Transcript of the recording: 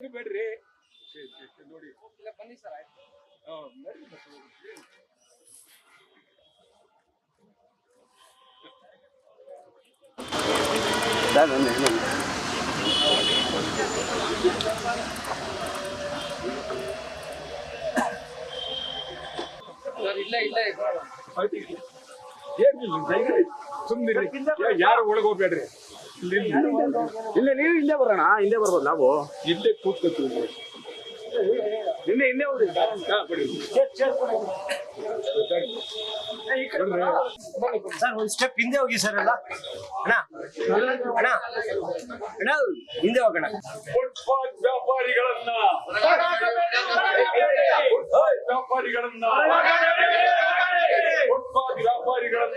ಬೇಡ್ರಿ ನೋಡಿ ಬನ್ನಿ ಸರ್ ಆಯ್ತು. ಸುಮ್ಮನೆ ಯಾರು ಒಳಗೆ ಹೋಗ್ಬೇಡ್ರಿ. ಇಲ್ಲ ನೀವು ಹಿಂದೆ ಬರೋಣ, ಹಿಂದೆ ಬರ್ಬೋದು ನಾವು. ಇಲ್ಲೇ ಕೂತ್ಕೊತೀವಿ. ಹಿಂದೆ ಹೋಗ್ರಿ. ಸರ್ ಒಂದು ಸ್ಟೆಪ್ ಹಿಂದೆ ಹೋಗಿ ಸರ್ ಎಲ್ಲ. ಅಣ್ಣ ಅಣ್ಣ ಅಣ್ಣ ಹಿಂದೆ ಹೋಗೋಣ. Footpath ವ್ಯಾಪಾರಿಗಳನ್ನ footpath ವ್ಯಾಪಾರಿಗಳನ್ನ